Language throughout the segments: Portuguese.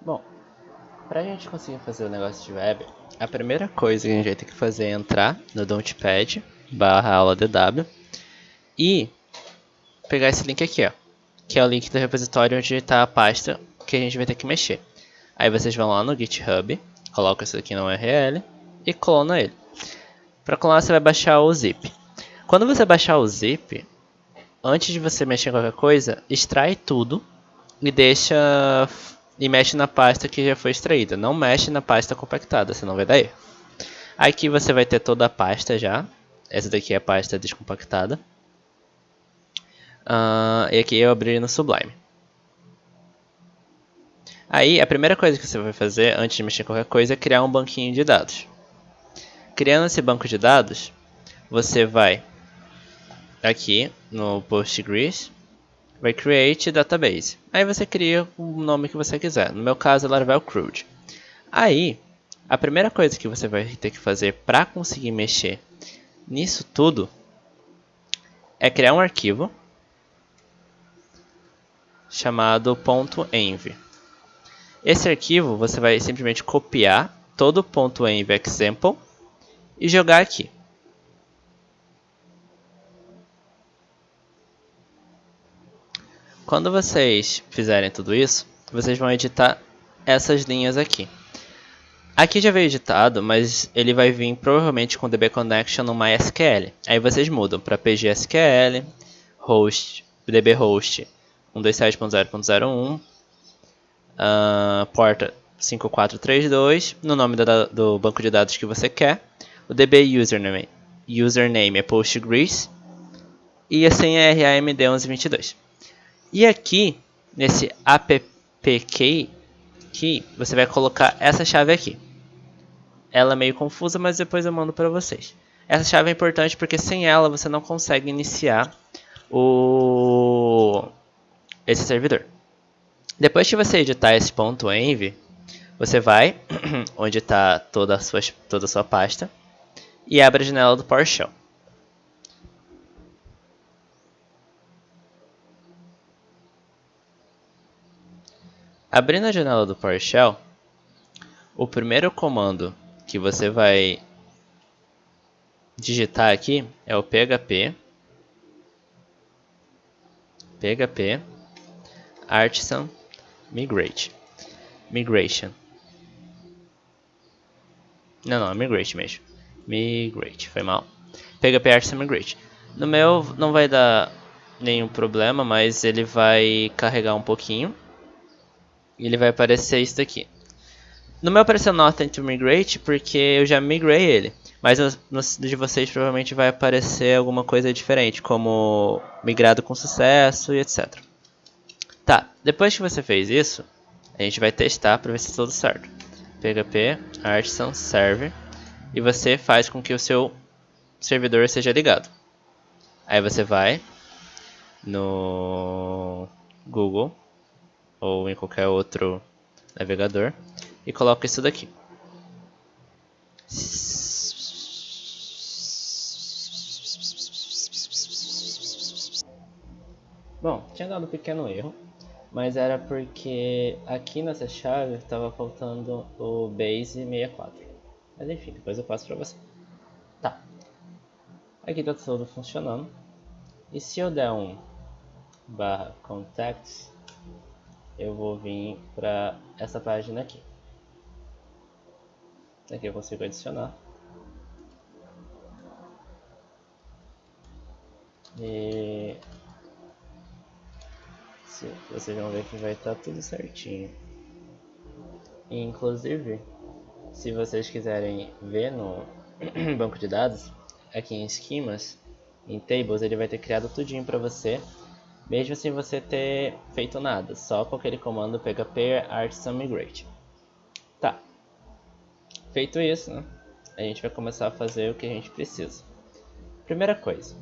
Bom, para a gente conseguir fazer o negócio de web, a primeira coisa que a gente vai ter que fazer é entrar no Notepad /aula DW e pegar esse link aqui, ó, que é o link do repositório onde está a pasta que a gente vai ter que mexer. Aí vocês vão lá no GitHub, colocam isso aqui no URL e clona ele. Para clonar você vai baixar o zip. Quando você baixar o zip, antes de você mexer em qualquer coisa, extrai tudo e deixa e mexe na pasta que já foi extraída. Não mexe na pasta compactada, senão vai dar erro. Aqui você vai ter toda a pasta já. Essa daqui é a pasta descompactada. E aqui eu abri no Sublime. Aí a primeira coisa que você vai fazer antes de mexer em qualquer coisa é criar um banquinho de dados. Criando esse banco de dados, você vai aqui no Postgres, vai create database. Aí você cria o nome que você quiser. No meu caso, Laravel CRUD. Aí, a primeira coisa que você vai ter que fazer para conseguir mexer nisso tudo é criar um arquivo chamado .env. Esse arquivo você vai simplesmente copiar todo o .env example e jogar aqui. Quando vocês fizerem tudo isso, vocês vão editar essas linhas aqui. Aqui já veio editado, mas ele vai vir provavelmente com DB Connection no MySQL. Aí vocês mudam para PGSQL, host, DB host 127.0.01, porta 5432, no nome do banco de dados que você quer. O DB username é Postgres e a senha é RAMD1122. E aqui, nesse appk, você vai colocar essa chave aqui. Ela é meio confusa, mas depois eu mando para vocês. Essa chave é importante porque sem ela você não consegue iniciar esse servidor. Depois que você editar esse .env, você vai onde está toda a sua pasta e abre a janela do PowerShell. Abrindo a janela do PowerShell, o primeiro comando que você vai digitar aqui é o php artisan migration. Não, é migrate mesmo. Migrate, foi mal. PHP artisan migrate. No meu não vai dar nenhum problema, mas ele vai carregar um pouquinho. E ele vai aparecer isso daqui. No meu apareceu Nothing to Migrate porque eu já migrei ele. Mas no de vocês provavelmente vai aparecer alguma coisa diferente, como migrado com sucesso e etc. Tá, depois que você fez isso, a gente vai testar para ver se tudo certo. PHP artisan server e você faz com que o seu servidor seja ligado. Aí você vai no Google ou em qualquer outro navegador e coloca isso daqui. Bom, tinha dado um pequeno erro, mas era porque aqui nessa chave estava faltando o base 64. Mas enfim, depois eu passo para você. Tá. Aqui está tudo funcionando. E se eu der um /contacts, eu vou vir para essa página aqui. Aqui eu consigo adicionar. E vocês vão ver que vai estar tudo certinho. E, inclusive, se vocês quiserem ver no banco de dados, aqui em esquemas, em tables, ele vai ter criado tudinho para você, mesmo sem você ter feito nada, só com aquele comando php artisan migrate. Tá. Feito isso, né? A gente vai começar a fazer o que a gente precisa. Primeira coisa.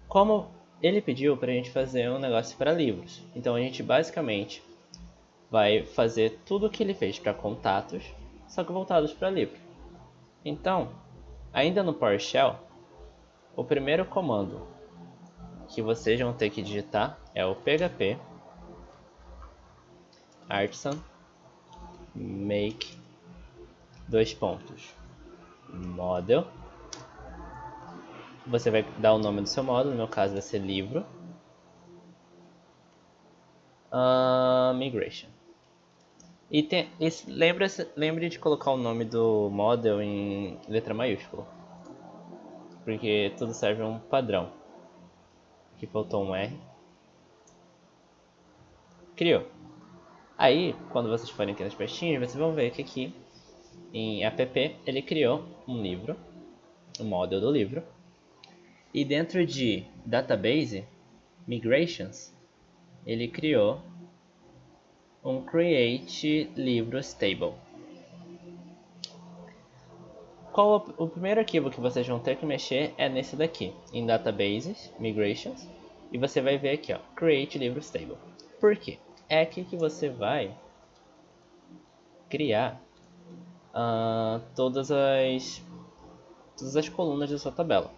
Como ele pediu para a gente fazer um negócio para livros, então a gente basicamente vai fazer tudo o que ele fez para contatos, só que voltados para livro. Então, ainda no PowerShell, o primeiro comando que vocês vão ter que digitar é o php artisan make model. Você vai dar o nome do seu módulo, no meu caso vai ser livro. Migration. E lembre de colocar o nome do model em letra maiúscula, porque tudo serve a um padrão. Aqui faltou um R. Criou. Aí, quando vocês forem aqui nas pastinhas, vocês vão ver que aqui em app ele criou um livro, um model do livro. E dentro de database, migrations, ele criou um create livros table. O primeiro arquivo que vocês vão ter que mexer é nesse daqui, em databases, migrations, e você vai ver aqui, ó, create livros table. Por quê? É aqui que você vai criar todas as colunas da sua tabela.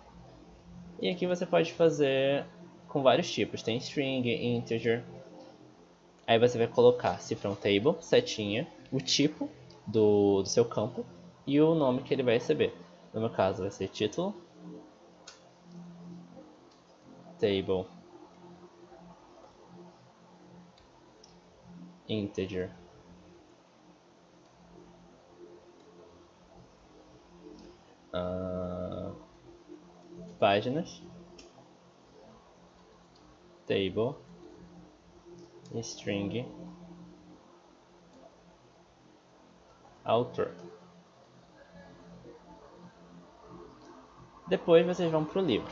E aqui você pode fazer com vários tipos, tem string, integer. Aí você vai colocar se from table, setinha, o tipo do seu campo e o nome que ele vai receber. No meu caso vai ser título, table, integer, páginas, table, string, author. Depois vocês vão para o livro.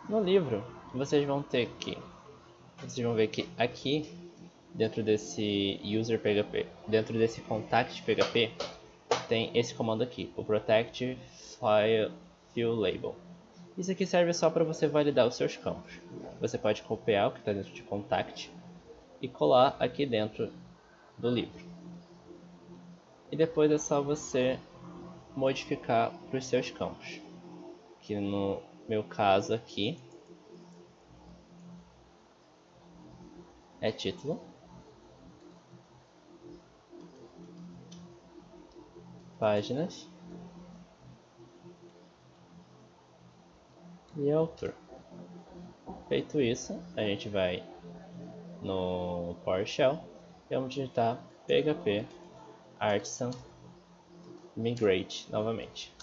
No livro vocês vão ver que aqui dentro desse user PHP, dentro desse contact PHP, tem esse comando aqui, o protect field label. Isso aqui serve só para você validar os seus campos. Você pode copiar o que está dentro de contact e colar aqui dentro do livro. E depois é só você modificar para os seus campos. Que no meu caso aqui é título, páginas e autor. Feito isso, a gente vai no PowerShell e vamos digitar php artisan migrate novamente.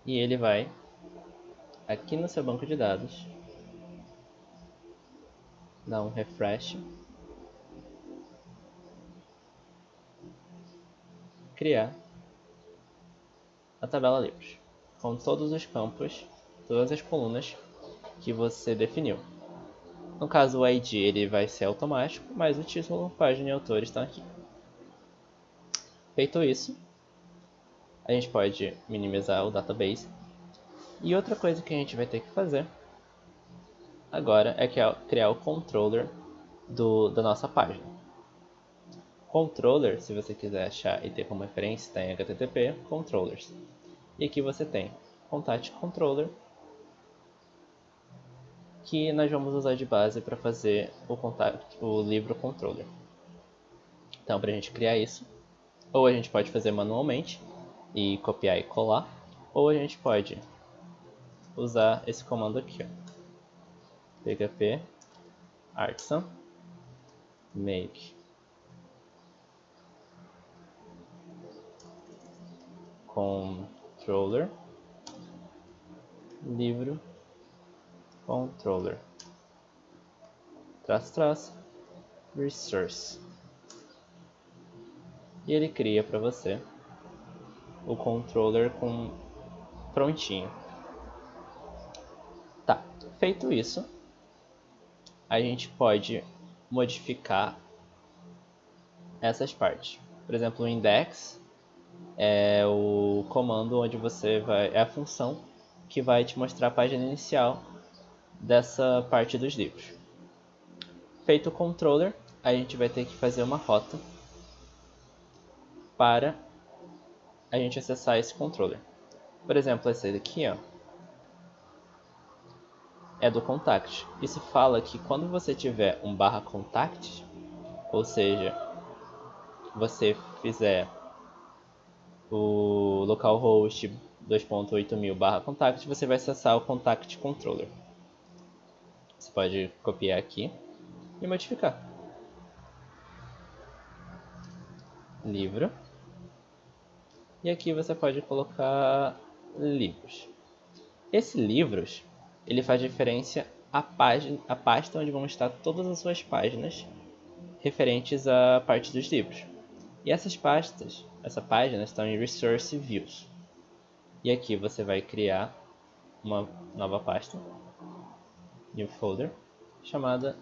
E ele vai aqui no seu banco de dados dar um refresh, criar a tabela livros com todos os campos, todas as colunas que você definiu. No caso o ID ele vai ser automático, mas o título, página e autor estão aqui. Feito isso, a gente pode minimizar o database. E outra coisa que a gente vai ter que fazer agora é criar o controller da nossa página. Controller, se você quiser achar e ter como referência, está em HTTP controllers. E aqui você tem contact controller, que nós vamos usar de base para fazer o livro controller. Então, para a gente criar isso, ou a gente pode fazer manualmente e copiar e colar, ou a gente pode usar esse comando aqui, ó. php artisan make controller livro controller resource, e ele cria para você o controller prontinho. Tá, feito isso, a gente pode modificar essas partes. Por exemplo, o index é o comando onde é a função que vai te mostrar a página inicial dessa parte dos livros. Feito o controller, a gente vai ter que fazer uma rota para a gente acessar esse controller. Por exemplo, esse daqui, ó, é do contact. Isso fala que quando você tiver um /contact, ou seja, você fizer o localhost 2.8000/contact, você vai acessar o contact controller. Você pode copiar aqui e modificar. Livro. E aqui você pode colocar livros. Esse livros, ele faz referência à pasta onde vão estar todas as suas páginas referentes à parte dos livros. E essa página estão em Resource Views. E aqui você vai criar uma nova pasta, new folder, chamada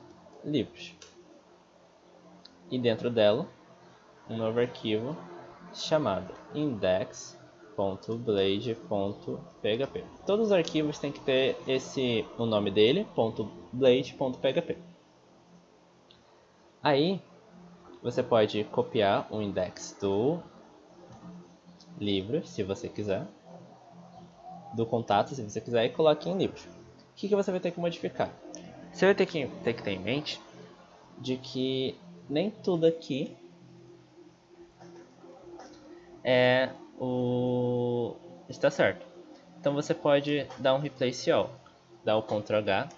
livros. E dentro dela, um novo arquivo chamado index.blade.php. Todos os arquivos têm que ter o nome dele, .blade.php. Aí, você pode copiar o index do livro, se você quiser, do contato, se você quiser, e coloque em livros. O que você vai ter que modificar? Você vai ter que ter em mente de que nem tudo aqui está certo. Então você pode dar um replace all, dar o Ctrl H,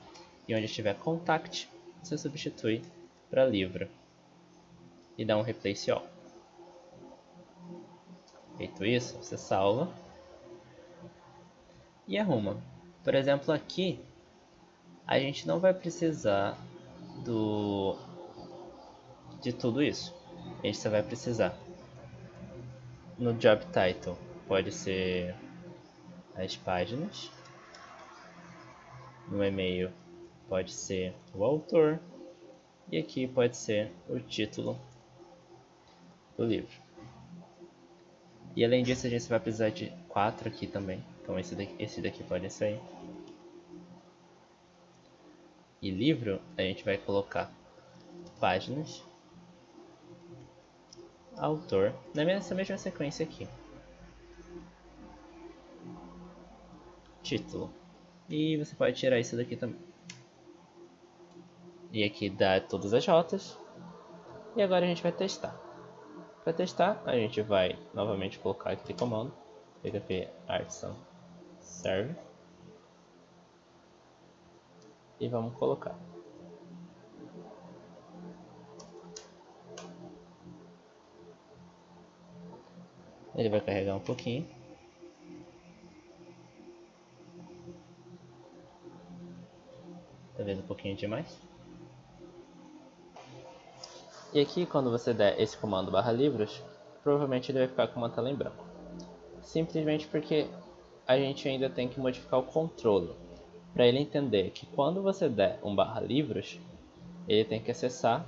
e onde estiver contact, você substitui para livro e dá um replace all. Feito isso, você salva e arruma. Por exemplo, aqui a gente não vai precisar de tudo isso. A gente só vai precisar no job title, pode ser as páginas. No e-mail pode ser o autor. E aqui pode ser o título do livro. E além disso, a gente vai precisar de 4 aqui também. Então esse daqui pode sair. E livro, a gente vai colocar páginas, autor, nessa mesma sequência aqui. Título. E você pode tirar isso daqui também. E aqui dá todas as rotas. E agora a gente vai testar. Para testar, a gente vai novamente colocar aqui comando php artisan serve. E vamos colocar. Ele vai carregar um pouquinho. Talvez um pouquinho demais. E aqui, quando você der esse comando /livros, provavelmente ele vai ficar com uma tela em branco. Simplesmente porque a gente ainda tem que modificar o controle, para ele entender que quando você der um /livros, ele tem que acessar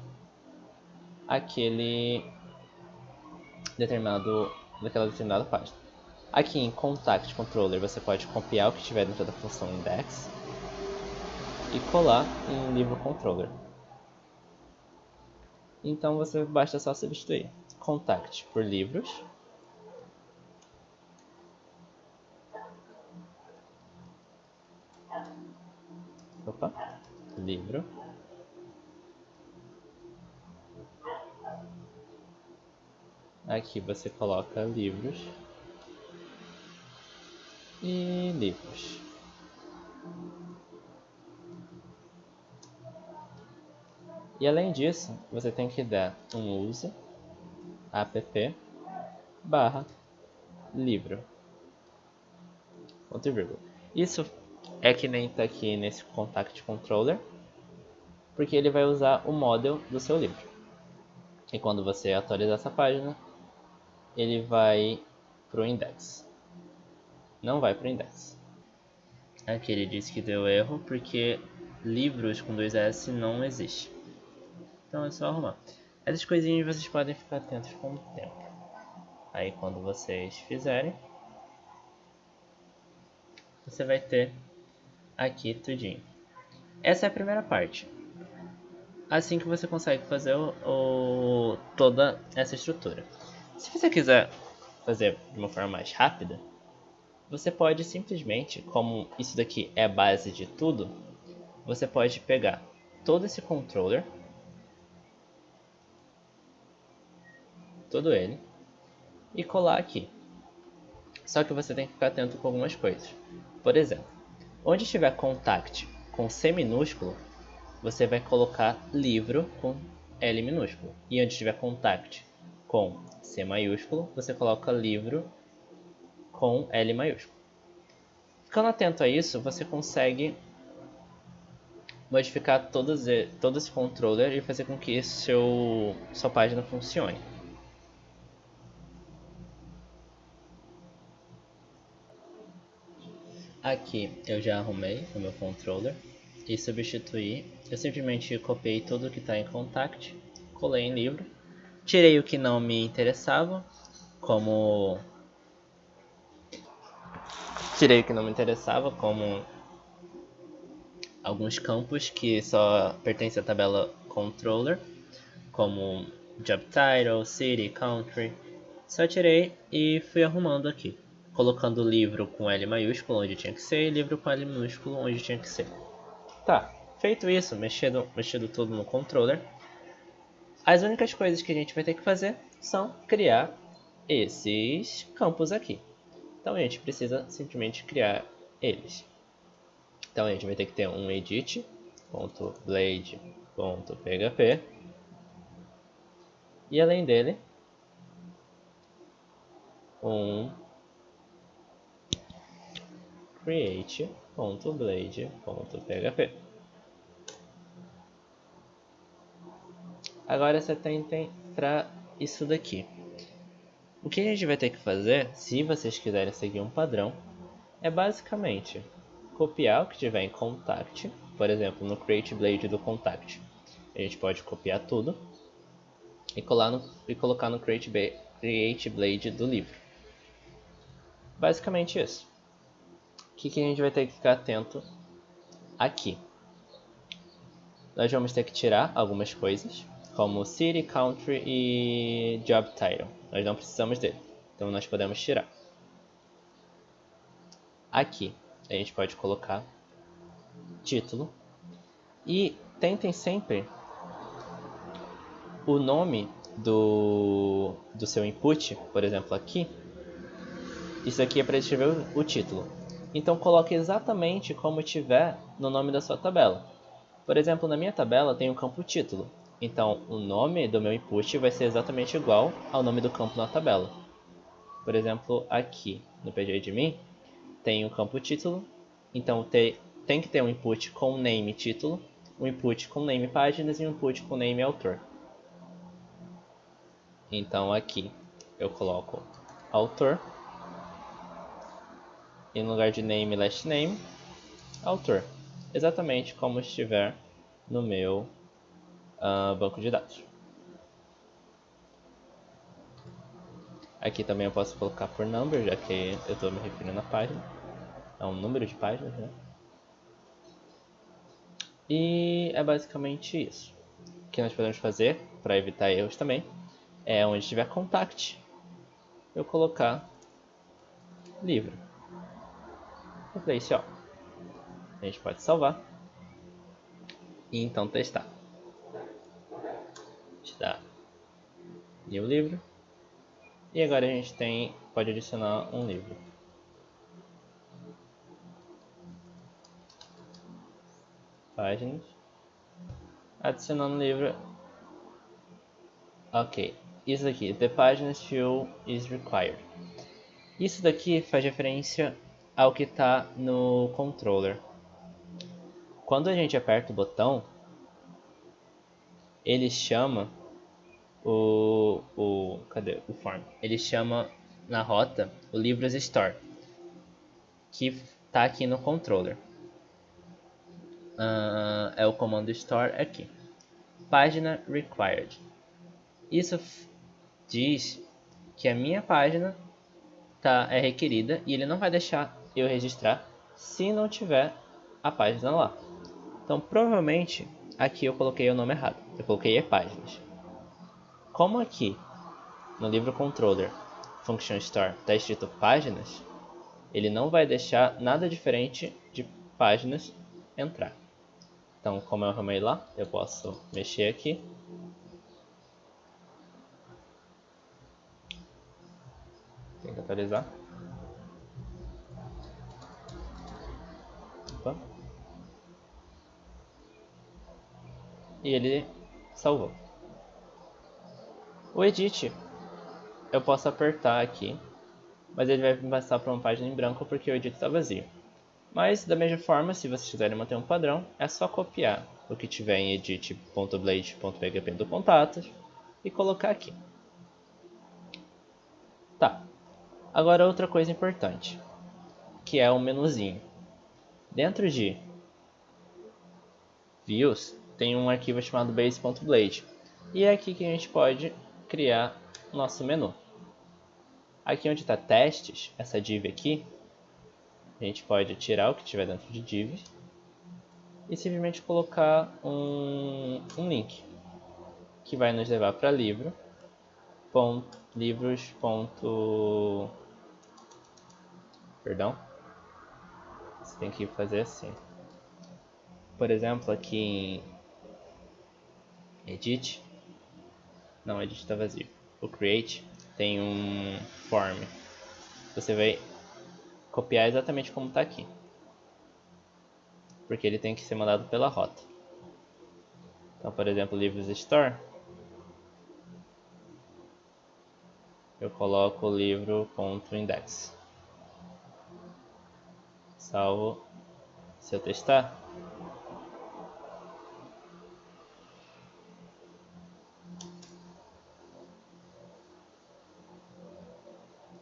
daquela determinada página. Aqui em Contact Controller você pode copiar o que estiver dentro da função index e colar em livro controller. Então você basta só substituir contact por livros. Livro. Aqui você coloca livros e livros. E além disso, você tem que dar um use app/livro. Ponto e vírgula. Isso é que nem está aqui nesse Contact Controller, porque ele vai usar o model do seu livro. E quando você atualizar essa página, ele vai para o index. Não vai para o index. Aqui ele diz que deu erro porque livros com 2S não existe. Então é só arrumar. Essas coisinhas vocês podem ficar atentos com o tempo. Aí quando vocês fizerem, você vai ter aqui tudinho. Essa é a primeira parte. Assim que você consegue fazer toda essa estrutura. Se você quiser fazer de uma forma mais rápida, você pode simplesmente, como isso daqui é a base de tudo, você pode pegar todo esse controller todo ele e colar aqui. Só que você tem que ficar atento com algumas coisas. Por exemplo, onde tiver contact com C minúsculo, você vai colocar livro com L minúsculo. E onde tiver contact com C maiúsculo, você coloca livro com L maiúsculo. Ficando atento a isso, você consegue modificar todo esse controller e fazer com que sua página funcione. Aqui eu já arrumei o meu controller e substituí. Eu simplesmente copiei tudo que está em contact, colei em livro, tirei o que não me interessava, como alguns campos que só pertencem à tabela controller, como job title, city, country. Só tirei e fui arrumando aqui, colocando o livro com L maiúsculo onde tinha que ser e livro com L minúsculo onde tinha que ser. Tá, feito isso, mexido tudo no controller, as únicas coisas que a gente vai ter que fazer são criar esses campos aqui. Então a gente precisa simplesmente criar eles. Então a gente vai ter que ter um edit.blade.php e além dele um create.blade.php. Agora você tentem para isso daqui. O que a gente vai ter que fazer, se vocês quiserem seguir um padrão, é basicamente copiar o que tiver em contact. Por exemplo, no create blade do contact, a gente pode copiar tudo e colocar no create blade do livro. Basicamente isso. O que a gente vai ter que ficar atento aqui? Nós vamos ter que tirar algumas coisas, como city, country e job title. Nós não precisamos dele, então nós podemos tirar. Aqui a gente pode colocar título e tentem sempre o nome do seu input, por exemplo aqui. Isso aqui é para escrever o título. Então coloque exatamente como tiver no nome da sua tabela. Por exemplo, na minha tabela tem o campo título. Então o nome do meu input vai ser exatamente igual ao nome do campo na tabela. Por exemplo, aqui no PGAdmin tem o campo título. Então tem que ter um input com name título, um input com name páginas e um input com name autor. Então aqui eu coloco autor. E no lugar de name, last name, autor. Exatamente como estiver no meu banco de dados. Aqui também eu posso colocar por number, já que eu estou me referindo à página. É um número de páginas, né? E é basicamente isso. O que nós podemos fazer, para evitar erros também, é onde tiver contact, eu colocar livro. Place all. A gente pode salvar e então testar. A gente dá new livro. E agora a gente pode adicionar um livro. Páginas. Adicionando livro. Ok. Isso aqui, the pages field is required. Isso daqui faz referência ao que está no controller. Quando a gente aperta o botão, ele chama cadê o form? Ele chama na rota o livros store, que está aqui no controller. É o comando store aqui. Página required. Isso diz que a minha página é requerida e ele não vai deixar eu registrar se não tiver a página lá. Então provavelmente aqui eu coloquei o nome errado. Eu coloquei páginas. Como aqui no livro controller function store está escrito páginas, ele não vai deixar nada diferente de páginas entrar. Então, como eu arrumei lá, eu posso mexer aqui atualizar. Opa. E ele salvou. O Edit, eu posso apertar aqui, mas ele vai me passar para uma página em branco porque o Edit está vazio. Mas da mesma forma, se vocês quiserem manter um padrão, é só copiar o que tiver em edit.blade.php do contatos e colocar aqui. Tá. Agora outra coisa importante, que é o menuzinho. Dentro de Views tem um arquivo chamado base.blade e é aqui que a gente pode criar nosso menu. Aqui onde está testes, essa div aqui, a gente pode tirar o que tiver dentro de div e simplesmente colocar um link que vai nos levar para livros. Perdão, você tem que fazer assim. Por exemplo, aqui em Edit, não, Edit está vazio. O Create tem um form. Você vai copiar exatamente como está aqui, porque ele tem que ser mandado pela rota. Então, por exemplo, livros store, eu coloco o livro.index. Salvo. Se eu testar,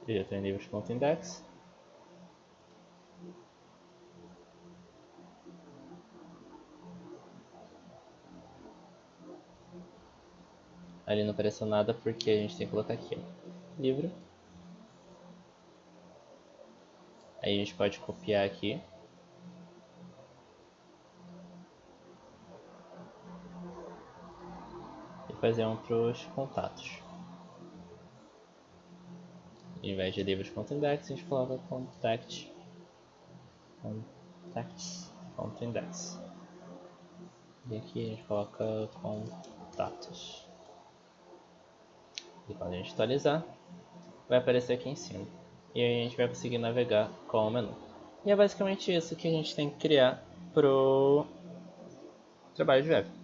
eu já estou em livros.index. Ali não apareceu nada porque a gente tem que colocar aqui, ó, livro. Aí a gente pode copiar aqui. E fazer um para os contatos. Em vez de livros.index, a gente coloca contacts.index. E aqui a gente coloca contatos. E quando a gente atualizar, vai aparecer aqui em cima. E aí a gente vai conseguir navegar com o menu. E é basicamente isso que a gente tem que criar pro trabalho de web.